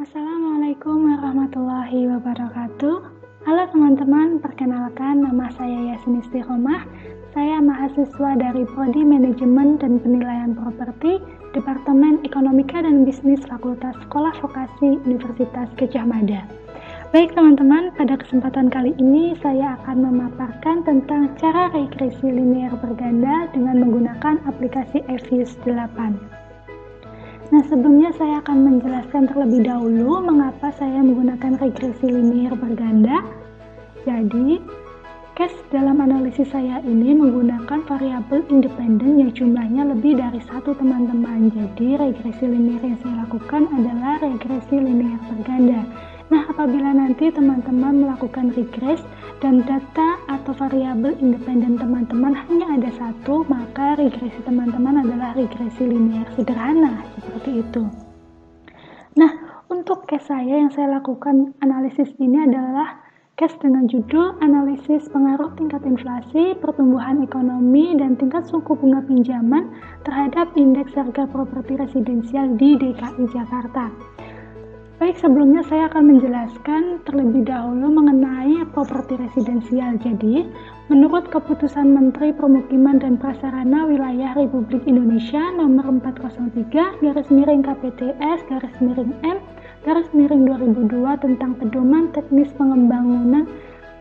Assalamualaikum warahmatullahi wabarakatuh. Halo teman-teman, perkenalkan nama saya Yasmin Istiqomah. Saya mahasiswa dari Prodi Manajemen dan Penilaian Properti, Departemen Ekonomika dan Bisnis Fakultas Sekolah Vokasi Universitas Gadjah Mada. Baik teman-teman, pada kesempatan kali ini saya akan memaparkan tentang cara regresi linear berganda dengan menggunakan aplikasi EViews 8. Nah, sebelumnya saya akan menjelaskan terlebih dahulu mengapa saya menggunakan regresi linear berganda. Jadi, case dalam analisis saya ini menggunakan variabel independen yang jumlahnya lebih dari satu teman-teman. Jadi, regresi linear yang saya lakukan adalah regresi linear berganda. Nah, apabila nanti teman-teman melakukan regres dan data atau variabel independen teman-teman hanya ada satu, maka regresi teman-teman adalah regresi linear sederhana, seperti itu. Nah, untuk case saya yang saya lakukan analisis ini adalah case dengan judul analisis pengaruh tingkat inflasi, pertumbuhan ekonomi, dan tingkat suku bunga pinjaman terhadap indeks harga properti residensial di DKI Jakarta. Baik, sebelumnya saya akan menjelaskan terlebih dahulu mengenai properti residensial. Jadi, menurut Keputusan Menteri Permukiman dan Prasarana Wilayah Republik Indonesia nomor 403/KPTS/M/2002 tentang pedoman teknis pengembangan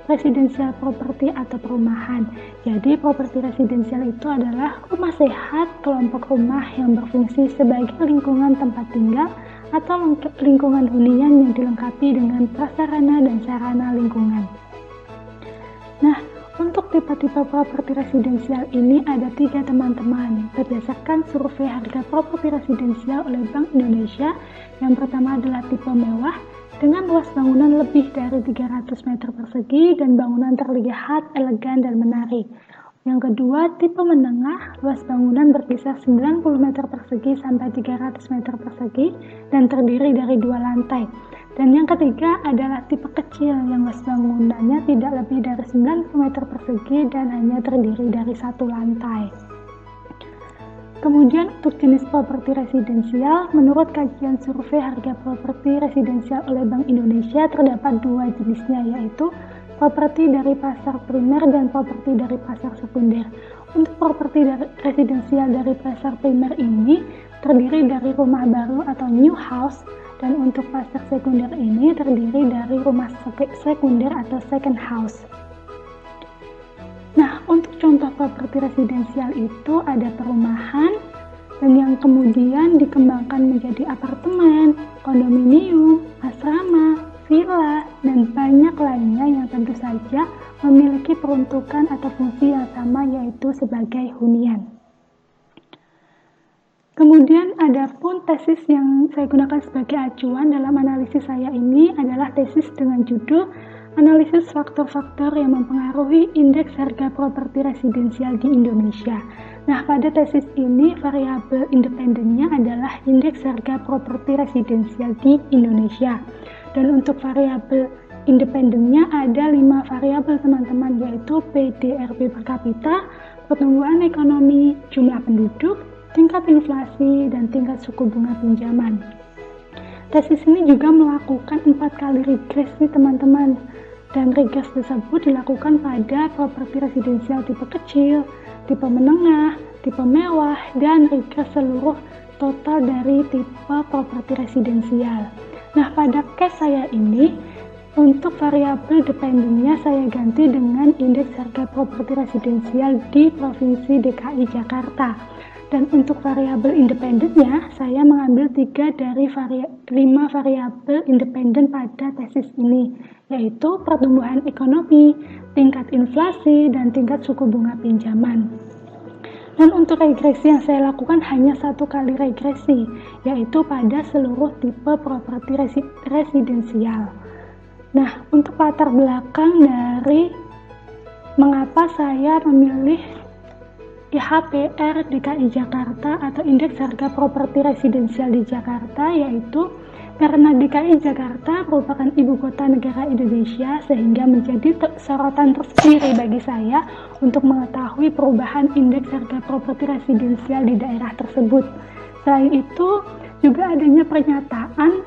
residensial properti atau perumahan. Jadi, properti residensial itu adalah rumah sehat, kelompok rumah yang berfungsi sebagai lingkungan tempat tinggal atau lingkungan hunian yang dilengkapi dengan prasarana dan sarana lingkungan. Nah, untuk tipe-tipe properti residensial ini ada 3 teman-teman. Berdasarkan survei harga properti residensial oleh Bank Indonesia, yang pertama adalah tipe mewah dengan luas bangunan lebih dari 300 meter persegi dan bangunan terlihat elegan dan menarik. Yang kedua, tipe menengah, luas bangunan berkisar 90 meter persegi sampai 300 meter persegi dan terdiri dari 2 lantai. Dan yang ketiga adalah tipe kecil yang luas bangunannya tidak lebih dari 90 meter persegi dan hanya terdiri dari 1 lantai. Kemudian untuk jenis properti residensial, menurut kajian survei harga properti residensial oleh Bank Indonesia terdapat 2 jenisnya, yaitu properti dari pasar primer dan properti dari pasar sekunder. Untuk properti residensial dari pasar primer ini terdiri dari rumah baru atau new house, dan untuk pasar sekunder ini terdiri dari rumah sekunder atau second house. Nah, untuk contoh properti residensial itu ada perumahan dan yang kemudian dikembangkan menjadi apartemen, kondominium, asrama, villa, dan banyak lainnya yang tentu saja memiliki peruntukan atau fungsi yang sama, yaitu sebagai hunian. Kemudian ada pun tesis yang saya gunakan sebagai acuan dalam analisis saya ini adalah tesis dengan judul analisis faktor-faktor yang mempengaruhi indeks harga properti residensial di Indonesia. Nah, pada tesis ini variabel independennya adalah indeks harga properti residensial di Indonesia. Dan untuk variabel independennya ada 5 variabel teman-teman, yaitu PDRB per kapita, pertumbuhan ekonomi, jumlah penduduk, tingkat inflasi, dan tingkat suku bunga pinjaman. Tesis ini juga melakukan 4 kali regresi teman-teman, dan regres tersebut dilakukan pada properti residensial tipe kecil, tipe menengah, tipe mewah, dan regres seluruh total dari tipe properti residensial. Nah, pada case saya ini, untuk variabel dependennya saya ganti dengan indeks harga properti residensial di Provinsi DKI Jakarta. Dan untuk variabel independennya, saya mengambil 3 dari 5 variabel independen pada tesis ini, yaitu pertumbuhan ekonomi, tingkat inflasi, dan tingkat suku bunga pinjaman. Dan untuk regresi yang saya lakukan hanya 1 kali regresi, yaitu pada seluruh tipe properti residensial. Nah, untuk latar belakang dari mengapa saya memilih IHPR DKI Jakarta atau Indeks Harga Properti Residensial di Jakarta, yaitu karena DKI Jakarta merupakan ibu kota negara Indonesia, sehingga menjadi sorotan tersendiri bagi saya untuk mengetahui perubahan indeks harga properti residensial di daerah tersebut. Selain itu, juga adanya pernyataan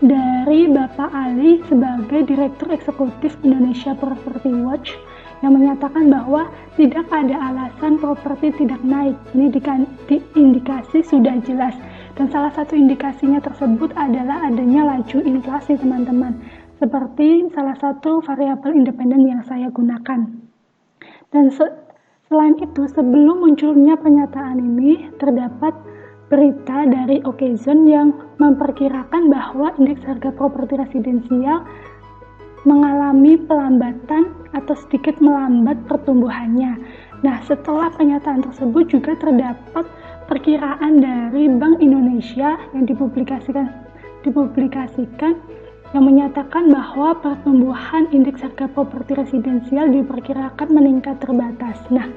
dari Bapak Ali sebagai Direktur Eksekutif Indonesia Property Watch yang menyatakan bahwa tidak ada alasan properti tidak naik. Ini indikasi sudah jelas, dan salah satu indikasinya tersebut adalah adanya laju inflasi, teman-teman, seperti salah satu variabel independen yang saya gunakan. Dan selain itu, sebelum munculnya pernyataan ini, terdapat berita dari Occasion yang memperkirakan bahwa indeks harga properti residensial mengalami pelambatan atau sedikit melambat pertumbuhannya. Nah, setelah pernyataan tersebut juga terdapat perkiraan dari Bank Indonesia yang dipublikasikan yang menyatakan bahwa pertumbuhan indeks harga properti residensial diperkirakan meningkat terbatas. Nah,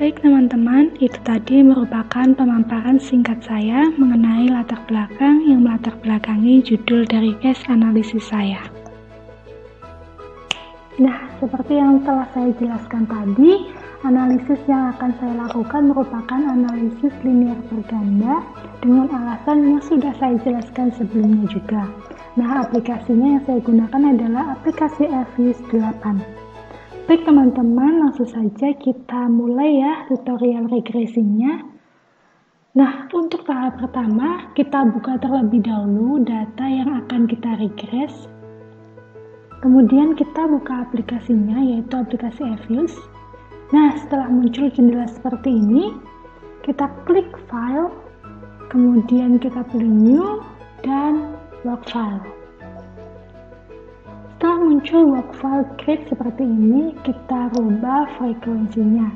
baik teman-teman, itu tadi merupakan pemaparan singkat saya mengenai latar belakang yang melatar belakangi judul dari case analisis saya. Nah, seperti yang telah saya jelaskan tadi, analisis yang akan saya lakukan merupakan analisis linear berganda dengan alasan yang sudah saya jelaskan sebelumnya juga. Nah, aplikasinya yang saya gunakan adalah aplikasi Airview 8. Baik teman-teman, langsung saja kita mulai ya tutorial regresinya. Nah, untuk tahap pertama, kita buka terlebih dahulu data yang akan kita regres. Kemudian kita buka aplikasinya, yaitu aplikasi Airview. Nah, setelah muncul jendela seperti ini, kita klik File, kemudian kita pilih New dan Work File. Setelah muncul Work File Grid seperti ini, kita rubah frekuensinya.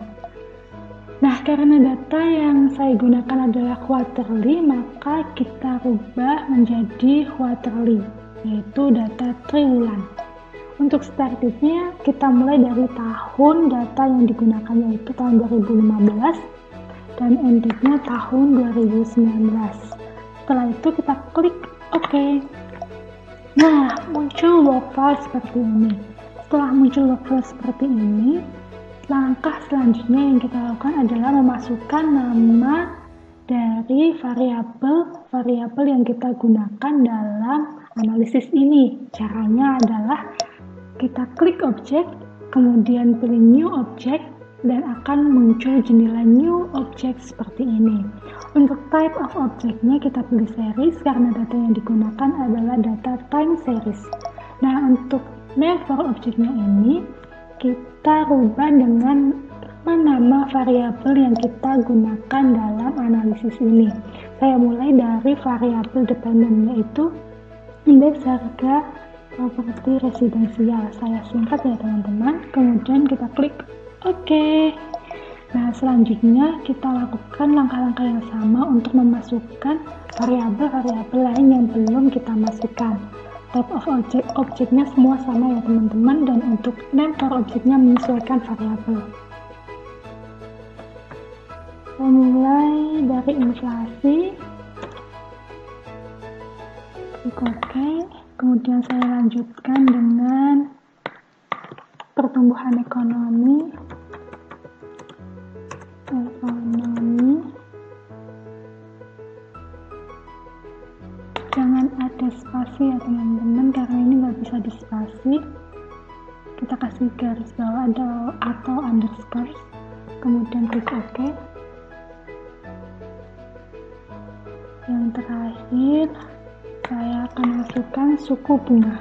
Nah, karena data yang saya gunakan adalah quarterly, maka kita rubah menjadi quarterly, yaitu data triwulan. Untuk start date-nya, kita mulai dari tahun data yang digunakan, yaitu tahun 2015, dan end date-nya tahun 2019. Setelah itu kita klik OK. Nah, muncul workflow seperti ini. Setelah muncul workflow seperti ini, langkah selanjutnya yang kita lakukan adalah memasukkan nama dari variabel yang kita gunakan dalam analisis ini. Caranya adalah kita klik objek, kemudian pilih new object, dan akan muncul jendela new object seperti ini. Untuk type of object-nya kita pilih series karena data yang digunakan adalah data time series. Nah, untuk name for object-nya ini kita rubah dengan nama variabel yang kita gunakan dalam analisis ini. Saya mulai dari variabel dependent, yaitu indeks harga properti residensial. Saya singkat ya teman-teman. Kemudian kita klik OK. Nah, selanjutnya kita lakukan langkah-langkah yang sama untuk memasukkan variabel-variabel lain yang belum kita masukkan. Type of objeknya semua sama ya teman-teman, dan untuk name for objeknya menyesuaikan variabel. Saya mulai dari inflasi, klik OK. Kemudian saya lanjutkan dengan pertumbuhan ekonomi. Jangan ada spasi ya teman-teman, karena ini nggak bisa dispasi. Kita kasih garis bawah atau underscore, kemudian klik OK. Yang terakhir, saya akan masukkan suku bunga.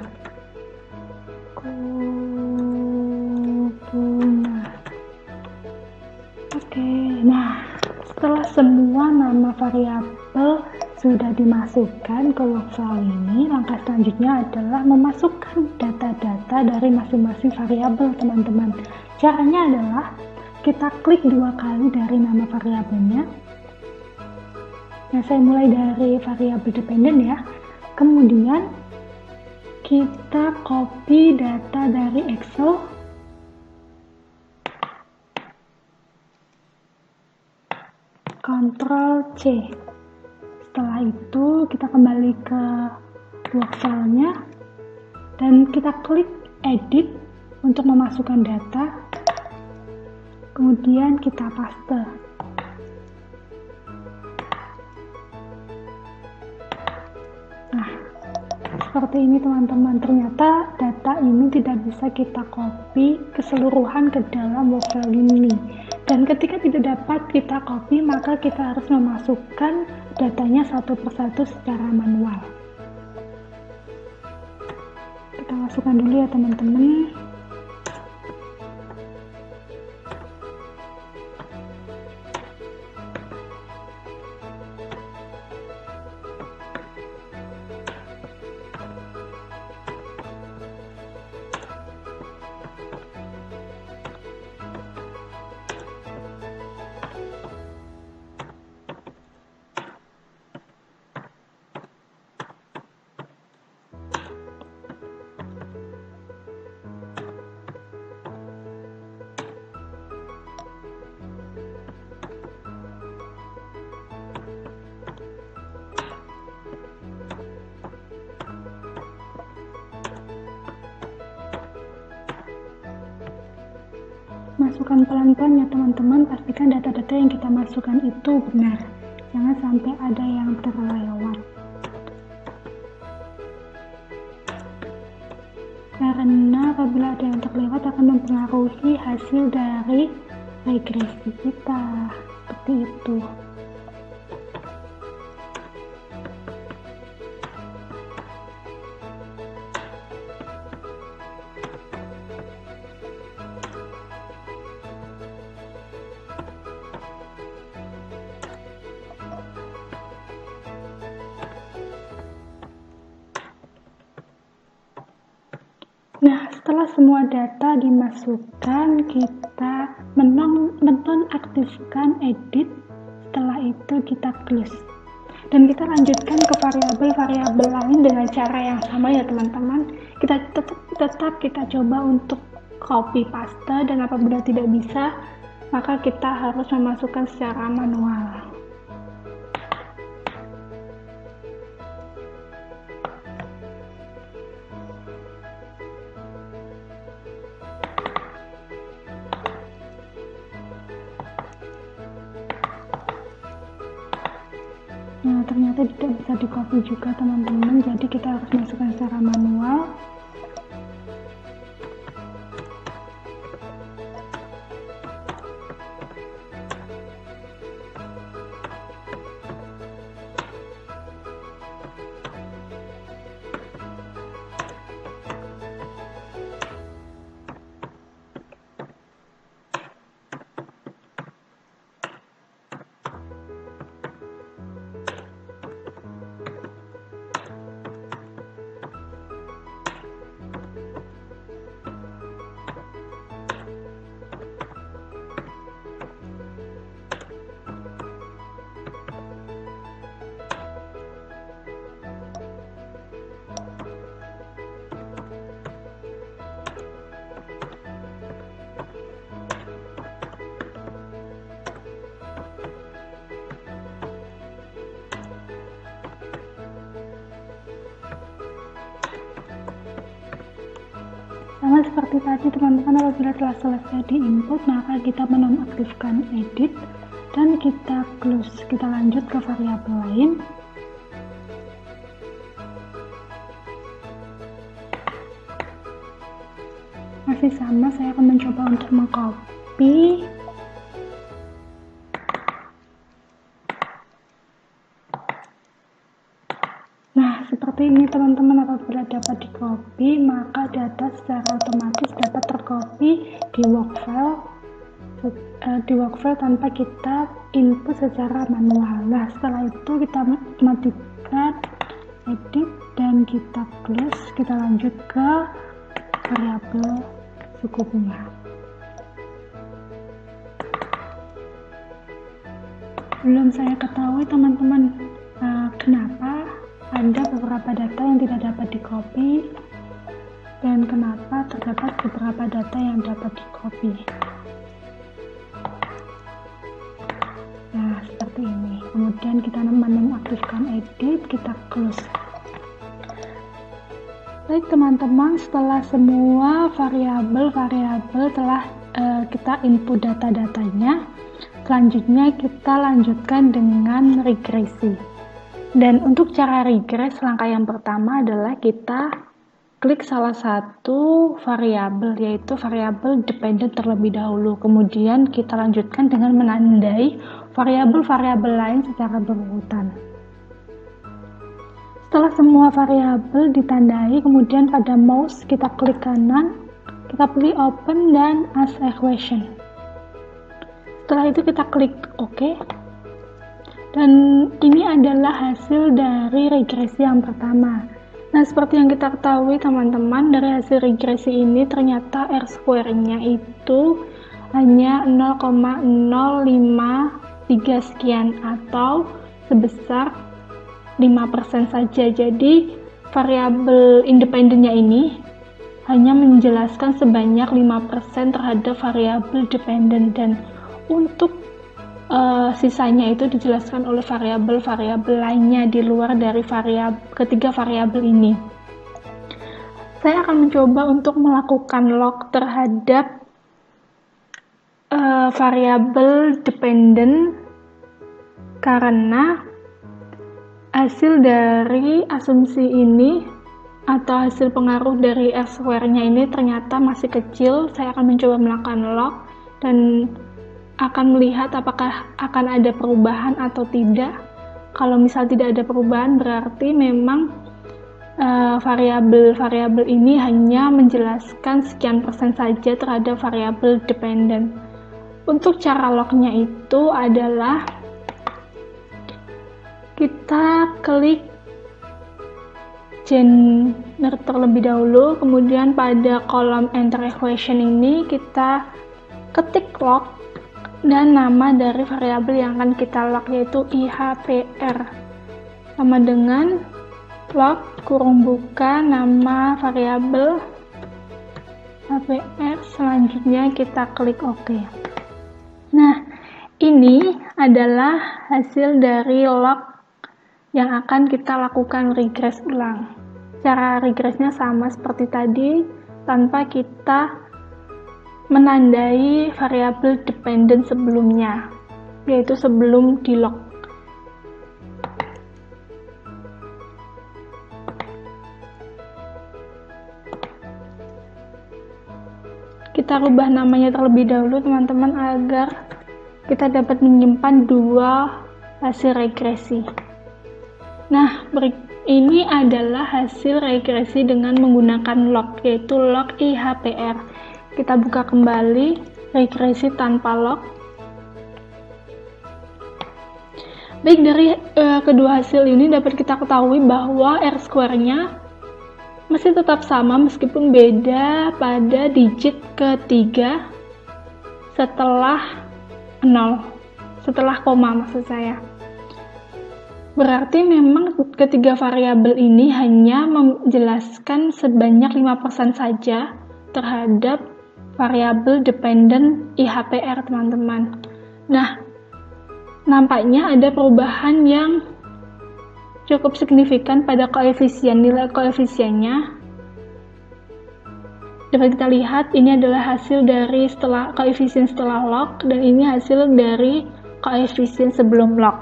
Oke, nah setelah semua nama variabel sudah dimasukkan ke workflow ini, langkah selanjutnya adalah memasukkan data-data dari masing-masing variabel teman-teman. Caranya adalah kita klik 2 kali dari nama variabelnya. Nah, saya mulai dari variabel dependent ya. Kemudian kita copy data dari Excel, Ctrl C. Setelah itu kita kembali ke workflow-nya dan kita klik edit untuk memasukkan data, kemudian kita paste. Nah, seperti ini teman-teman. Ternyata data ini tidak bisa kita copy keseluruhan ke dalam workflow ini. Dan ketika tidak dapat kita copy, maka kita harus memasukkan datanya satu persatu secara manual. Kita masukkan dulu ya teman-teman. Masukkan pelan-pelan ya teman-teman, pastikan data-data yang kita masukkan itu benar, jangan sampai ada yang terlewat, karena apabila ada yang terlewat akan mempengaruhi hasil dari regresi kita, seperti itu. Nah, setelah semua data dimasukkan, kita menonaktifkan edit. Setelah itu kita close. Dan kita lanjutkan ke variabel-variabel lain dengan cara yang sama ya teman-teman. Kita tetap kita coba untuk copy paste, dan apabila tidak bisa, maka kita harus memasukkan secara manual. Nah, ternyata tidak bisa di copy juga teman-teman, jadi kita harus masukkan secara manual. Sama seperti tadi teman-teman, apabila telah selesai di input, maka kita menonaktifkan edit dan kita close. Kita lanjut ke variabel lain. Masih sama, saya akan mencoba untuk mengcopy. Nah, seperti ini teman-teman, apabila dapat di copy, maka data secara otomatis dapat tercopy di workflow tanpa kita input secara manual. Nah, setelah itu kita matikan edit dan kita close. Kita lanjut ke variabel suku bunga. Belum saya ketahui teman-teman kenapa ada beberapa data yang tidak dapat di copy dan kenapa terdapat beberapa data yang dapat di copy. Nah, seperti ini. Kemudian kita menonaktifkan edit, kita close. Baik teman-teman, setelah semua variabel-variabel telah kita input data-datanya, selanjutnya kita lanjutkan dengan regresi. Dan untuk cara regress, langkah yang pertama adalah kita klik salah satu variabel, yaitu variabel dependent terlebih dahulu. Kemudian kita lanjutkan dengan menandai variabel-variabel lain secara berurutan. Setelah semua variabel ditandai, kemudian pada mouse kita klik kanan, kita pilih open dan ask equation. Setelah itu kita klik OK. Dan ini adalah hasil dari regresi yang pertama. Nah, seperti yang kita ketahui teman-teman, dari hasil regresi ini ternyata R-square-nya itu hanya 0,053 sekian atau sebesar 5% saja. Jadi variabel independennya ini hanya menjelaskan sebanyak 5% terhadap variabel dependent, dan untuk sisanya itu dijelaskan oleh variabel-variabel lainnya di luar dari ketiga variabel ini. Saya akan mencoba untuk melakukan log terhadap variabel dependent karena hasil dari asumsi ini atau hasil pengaruh dari R-square-nya ini ternyata masih kecil. Saya akan mencoba melakukan log dan akan melihat apakah akan ada perubahan atau tidak. Kalau misal tidak ada perubahan, berarti memang variabel-variabel ini hanya menjelaskan sekian persen saja terhadap variabel dependent. Untuk cara lognya itu adalah kita klik genre terlebih dahulu, kemudian pada kolom enter equation ini kita ketik log dan nama dari variabel yang akan kita log, yaitu IHPR, sama dengan log kurung buka nama variabel HPR. Selanjutnya kita klik OK. Nah, ini adalah hasil dari log yang akan kita lakukan regress ulang. Cara regressnya sama seperti tadi, tanpa kita menandai variabel dependent sebelumnya, yaitu sebelum di log. Kita rubah namanya terlebih dahulu teman-teman agar kita dapat menyimpan dua hasil regresi. Nah, ini adalah hasil regresi dengan menggunakan log, yaitu log IHPR. Kita buka kembali regresi tanpa log. Baik, dari kedua hasil ini dapat kita ketahui bahwa R-square-nya masih tetap sama meskipun beda pada digit ketiga setelah 0, setelah koma maksud saya. Berarti memang ketiga variabel ini hanya menjelaskan sebanyak 5% saja terhadap variabel dependent IHPR, teman-teman. Nah, nampaknya ada perubahan yang cukup signifikan pada koefisien, nilai koefisiennya. Dapat kita lihat ini adalah hasil dari koefisien setelah log, dan ini hasil dari koefisien sebelum log.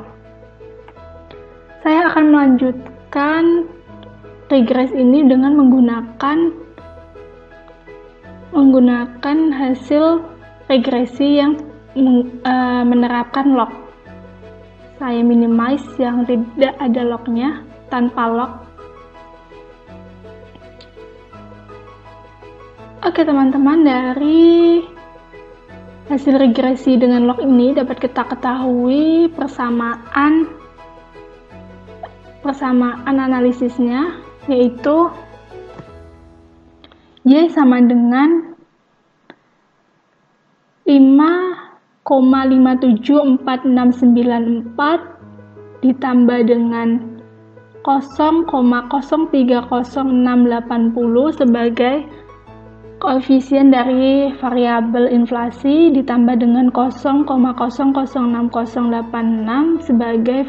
Saya akan melanjutkan regress ini dengan menggunakan hasil regresi yang menerapkan log. Saya minimize yang tidak ada lognya, tanpa log. Oke teman-teman, dari hasil regresi dengan log ini dapat kita ketahui persamaan analisisnya, yaitu Y sama dengan 5,57464 ditambah dengan 0,030680 sebagai koefisien dari variabel inflasi ditambah dengan 0,006086 sebagai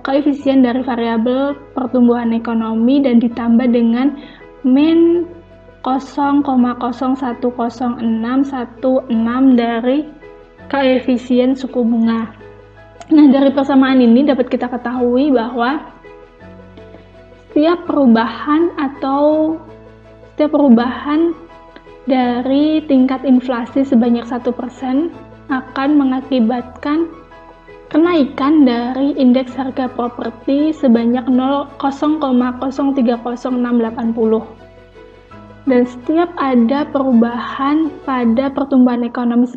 koefisien dari variabel pertumbuhan ekonomi dan ditambah dengan min 0,010616 dari koefisien suku bunga. Nah, dari persamaan ini dapat kita ketahui bahwa setiap perubahan dari tingkat inflasi sebanyak 1% akan mengakibatkan kenaikan dari indeks harga properti sebanyak 0,03060. Dan setiap ada perubahan pada pertumbuhan ekonomi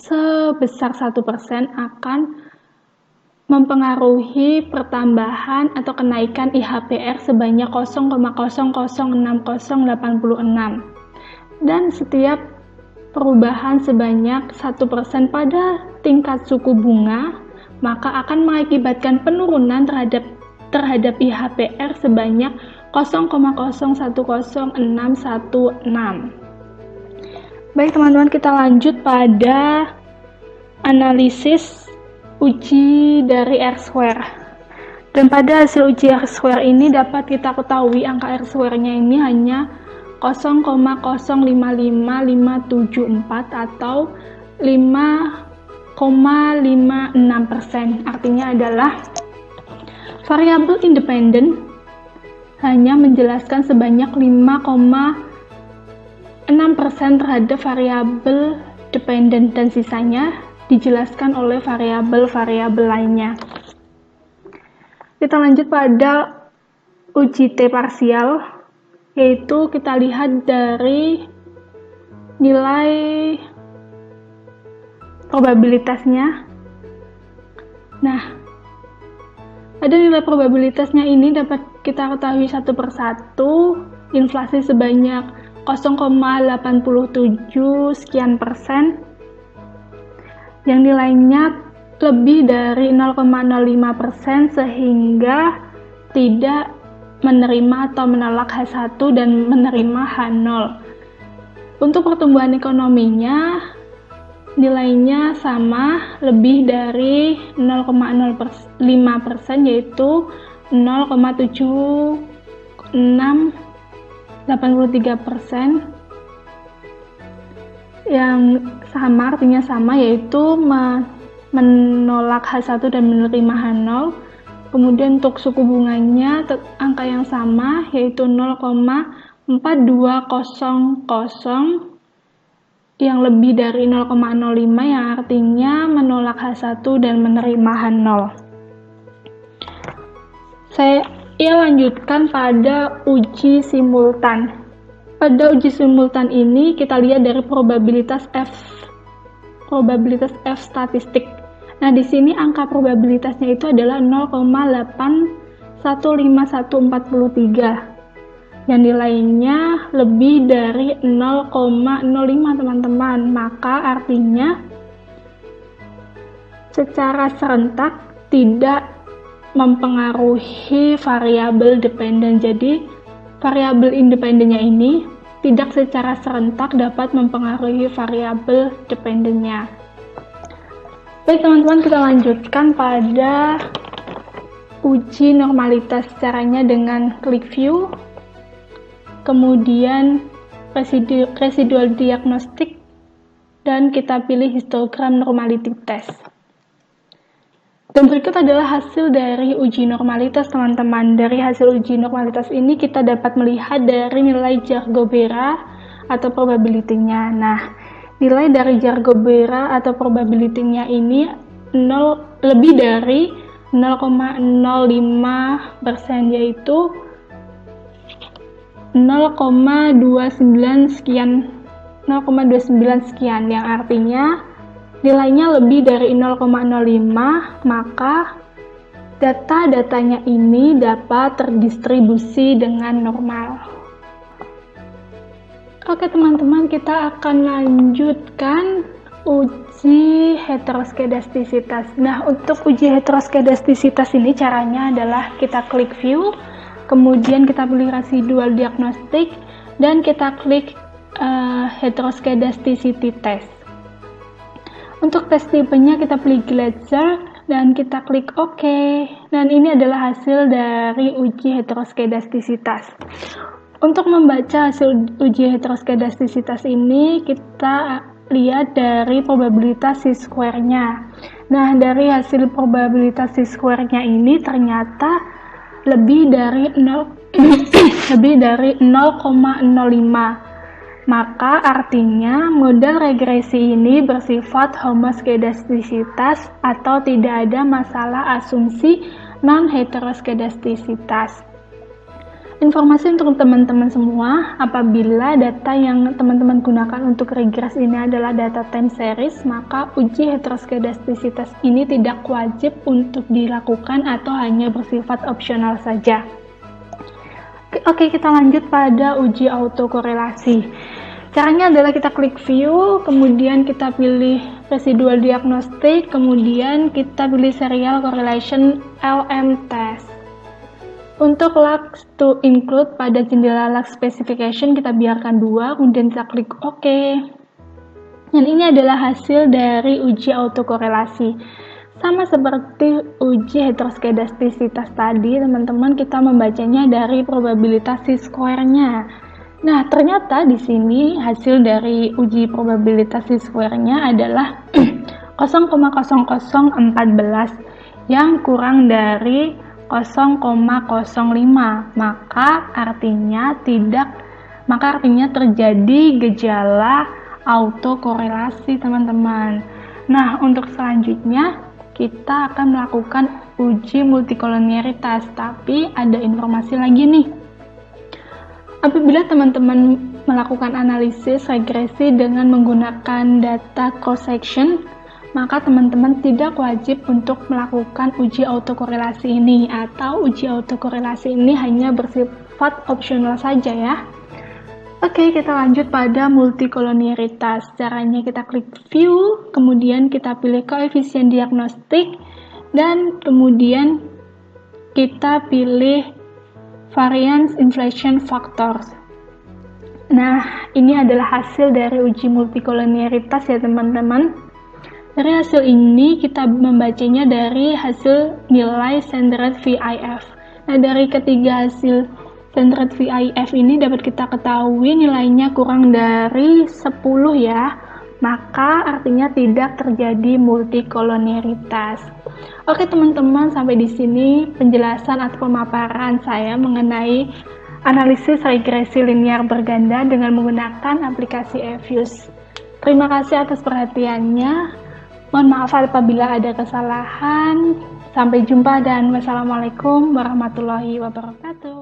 sebesar 1% akan mempengaruhi pertambahan atau kenaikan IHPR sebanyak 0,006086. Dan setiap perubahan sebanyak 1% pada tingkat suku bunga maka akan mengakibatkan penurunan terhadap IHPR sebanyak 0,010616. Baik teman-teman, kita lanjut pada analisis uji dari R-square. Dan pada hasil uji R-square ini dapat kita ketahui angka R-square-nya ini hanya 0,055574 atau 5,56%. Artinya adalah variabel independen hanya menjelaskan sebanyak 5,6% terhadap variabel dependen dan sisanya dijelaskan oleh variabel-variabel lainnya. Kita lanjut pada uji T parsial, yaitu kita lihat dari nilai probabilitasnya. Nah, pada nilai probabilitasnya ini dapat kita ketahui satu persatu. Inflasi sebanyak 0,87 sekian persen, yang nilainya lebih dari 0,05% sehingga tidak menerima atau menolak H1 dan menerima H0. Untuk pertumbuhan ekonominya nilainya sama, lebih dari 0,05%, yaitu 0,7683%. Yang sama, artinya sama, yaitu menolak H1 dan menerima H0. Kemudian untuk suku bunganya angka yang sama, yaitu 0,4200, yang lebih dari 0,05, yang artinya menolak H1 dan menerima H0. Saya lanjutkan pada uji simultan. Pada uji simultan ini kita lihat dari probabilitas F statistik. Nah, di sini angka probabilitasnya itu adalah 0,815143. Yang nilainya lebih dari 0,05 teman-teman, maka artinya secara serentak tidak mempengaruhi variabel dependen. Jadi variabel independennya ini tidak secara serentak dapat mempengaruhi variabel dependennya. Baik teman-teman, kita lanjutkan pada uji normalitas. Caranya dengan klik view, kemudian residual diagnostik, dan kita pilih histogram normality test. Dan berikut adalah hasil dari uji normalitas teman-teman. Dari hasil uji normalitas ini kita dapat melihat dari nilai Jar-Gobera atau probability-nya. Nah, nilai dari Jar-Gobera atau probability-nya ini lebih dari 0,05%, yaitu 0,29 sekian, yang artinya nilainya lebih dari 0,05, maka data-datanya ini dapat terdistribusi dengan normal. Oke teman-teman, kita akan lanjutkan uji heteroskedastisitas. Nah, untuk uji heteroskedastisitas ini caranya adalah kita klik view, kemudian kita pilih residual diagnostik, dan kita klik heteroskedasticity test. Untuk tes tipenya kita pilih Glatzer dan kita klik OK. Dan ini adalah hasil dari uji heteroskedastisitas. Untuk membaca hasil uji heteroskedastisitas ini, kita lihat dari probabilitas C-square-nya. Nah, dari hasil probabilitas square-nya ini ternyata lebih dari 0,05. Maka artinya model regresi ini bersifat homoskedastisitas atau tidak ada masalah asumsi non-heteroskedastisitas. Informasi untuk teman-teman semua, apabila data yang teman-teman gunakan untuk regres ini adalah data time series, maka uji heteroskedastisitas ini tidak wajib untuk dilakukan atau hanya bersifat opsional saja. Oke, kita lanjut pada uji autokorelasi. Caranya adalah kita klik view, kemudian kita pilih residual diagnostic, kemudian kita pilih serial correlation LM test. Untuk lux to include pada jendela lux specification kita biarkan 2, kemudian kita klik OK. Dan ini adalah hasil dari uji autokorelasi. Sama seperti uji heteroskedastisitas tadi, teman-teman, kita membacanya dari probabilitas square-nya. Nah, ternyata di sini hasil dari uji probabilitas square-nya adalah 0,0014 yang kurang dari 0,05. Maka artinya terjadi gejala autokorelasi, teman-teman. Nah, untuk selanjutnya kita akan melakukan uji multikolonialitas, tapi ada informasi lagi nih. Apabila teman-teman melakukan analisis regresi dengan menggunakan data cross-section, maka teman-teman tidak wajib untuk melakukan uji autokorelasi ini, atau uji autokorelasi ini hanya bersifat opsional saja ya. Oke, kita lanjut pada multikolonialitas. Caranya kita klik view, kemudian kita pilih koefisien diagnostik, dan kemudian kita pilih variance inflation factors. Nah, ini adalah hasil dari uji multikolonialitas ya teman-teman. Dari hasil ini kita membacanya dari hasil nilai centered VIF. Nah, dari ketiga hasil centered VIF ini dapat kita ketahui nilainya kurang dari 10 ya, maka artinya tidak terjadi multikolonialitas. Oke teman-teman, sampai di sini penjelasan atau pemaparan saya mengenai analisis regresi linear berganda dengan menggunakan aplikasi eFuse. Terima kasih atas perhatiannya. Mohon maaf apabila ada kesalahan. Sampai jumpa dan wassalamualaikum warahmatullahi wabarakatuh.